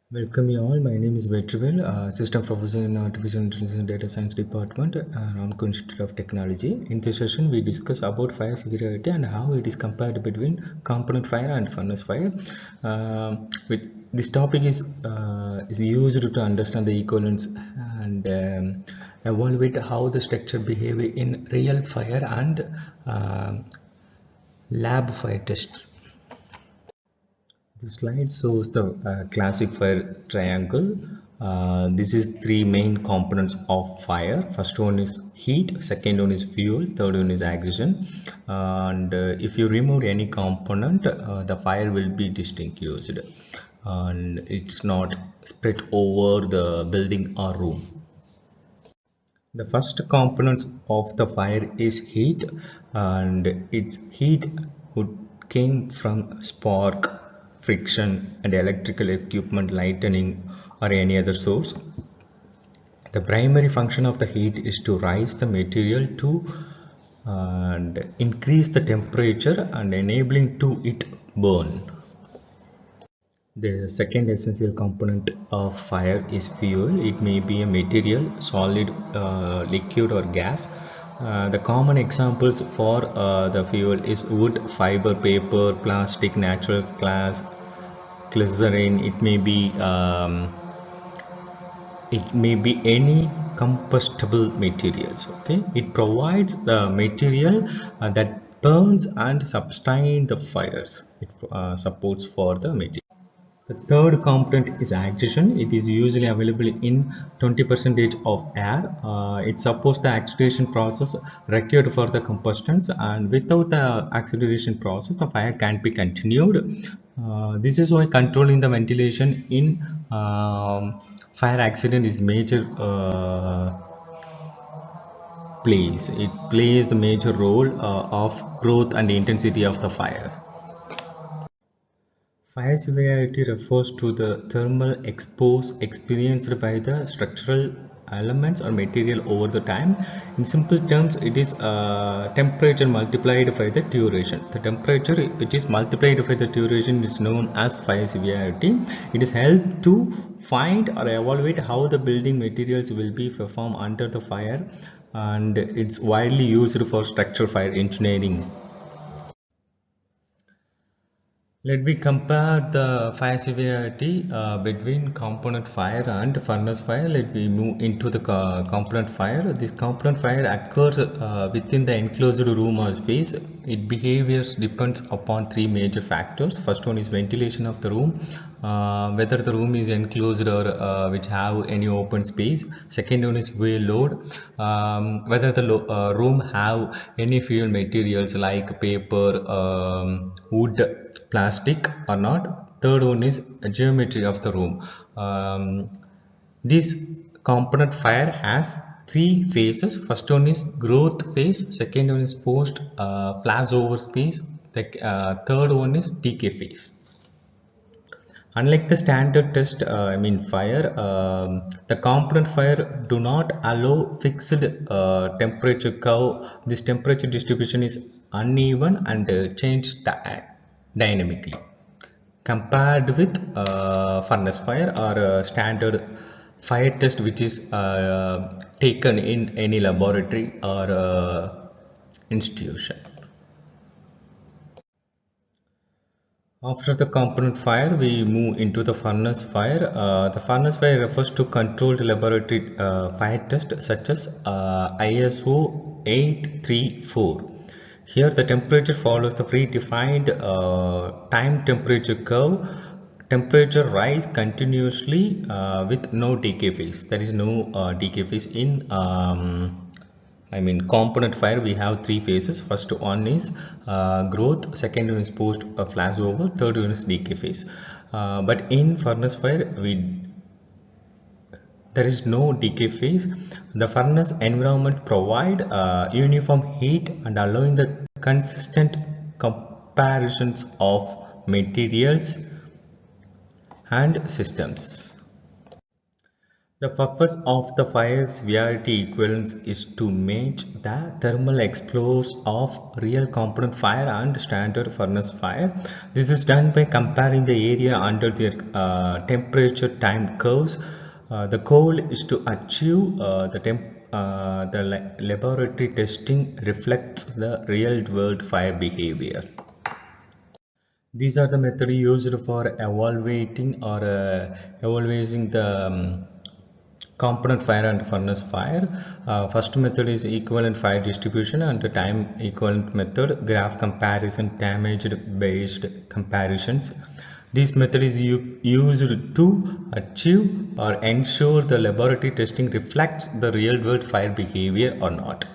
Welcome you all. My name is Vetrivel, Assistant Professor in Artificial Intelligence and Data Science Department at Ramco Institute of Technology. In this session, we discuss about fire severity and how it is compared between component fire and furnace fire. This topic is used to understand the equivalence and evaluate how the structure behave in real fire and lab fire tests. The slide shows the classic fire triangle. This is three main components of fire. First one is heat, second one is fuel, third one is oxygen. And if you remove any component, the fire will be distinguished and it's not spread over the building or room. The first components of the fire is heat, and its heat would came from spark, friction, and electrical equipment lightning or any other source. The primary function of the heat is to rise the material to and increase the temperature and enabling to it burn. The second essential component of fire is fuel. It may be a material, solid, liquid or gas. The common examples for the fuel is wood, fiber, paper, plastic, natural gas, glycerin. It may be any combustible materials. Okay, it provides the material that burns and sustain the fires. It supports for the material. The third component is oxygen. It is usually available in 20% of air. It supports the acceleration process required for the combustion, and without the acceleration process, the fire can't be continued. This is why controlling the ventilation in fire accident is major plays. It plays the major role of growth and intensity of the fire. Fire severity refers to the thermal exposure experienced by the structural elements or material over the time. In simple terms, it is temperature multiplied by the duration. The temperature which is multiplied by the duration is known as fire severity. It is helped to find or evaluate how the building materials will be performed under the fire, and it's widely used for structural fire engineering. Let me compare the fire severity between component fire and furnace fire. Let me move into the component fire. This component fire occurs within the enclosed room or space. Its behaviors depends upon three major factors. First one is ventilation of the room, whether the room is enclosed or which have any open space. Second one is fuel load, whether the room have any fuel materials like paper, wood, plastic or not. Third one is geometry of the room. This component fire has three phases. First one is growth phase, second one is post flashover phase, the third one is decay phase. Unlike the standard test, fire, the component fire do not allow fixed temperature curve. This temperature distribution is uneven and changed dynamically. Compared with furnace fire or standard fire test, which is taken in any laboratory or institution. After the component fire, we move into the furnace fire. The furnace fire refers to controlled laboratory fire test such as ISO 834. Here the temperature follows the predefined time temperature curve. Temperature rise continuously with no decay phase. There is no decay phase in component fire. We have three phases. First one is growth, second one is post flashover, third one is decay phase. But in furnace fire, there is no decay phase. The furnace environment provide uniform heat and allowing the consistent comparisons of materials and systems. The purpose of the fire severity equivalence is to match the thermal explosions of real component fire and standard furnace fire. This is done by comparing the area under their temperature time curves. The goal is to achieve the laboratory testing reflects the real world fire behavior. These are the methods used for evaluating the component fire and furnace fire. First method is equivalent fire distribution, and the time equivalent method graph comparison damaged based comparisons. This method is used to achieve or ensure the laboratory testing reflects the real world fire behavior or not.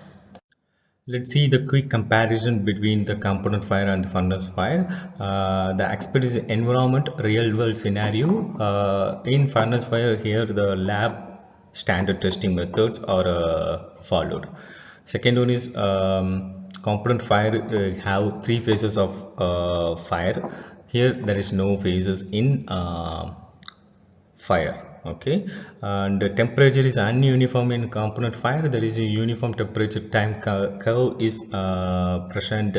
Let's see the quick comparison between the component fire and the furnace fire. The expert is environment real world scenario. In furnace fire, here the lab standard testing methods are followed. Second one is component fire have three phases of fire. Here there is no phases in fire. Okay, and the temperature is ununiform in component fire. There is a uniform temperature time curve is present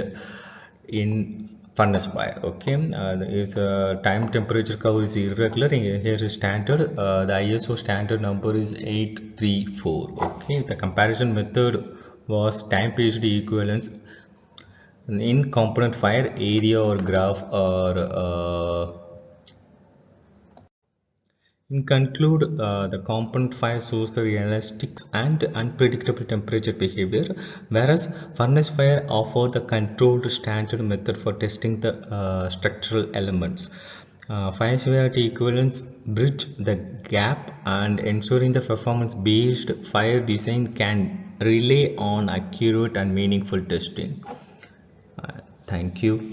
in furnace fire. Okay, there is a time temperature curve is irregular. Here is standard. The ISO standard number is 834. Okay, the comparison method was time phd equivalence in component fire area or graph or in conclude, the component fire shows the realistic and unpredictable temperature behavior, whereas furnace fire offers the controlled standard method for testing the structural elements. Fire severity equivalence bridge the gap and ensuring the performance-based fire design can rely on accurate and meaningful testing. Thank you.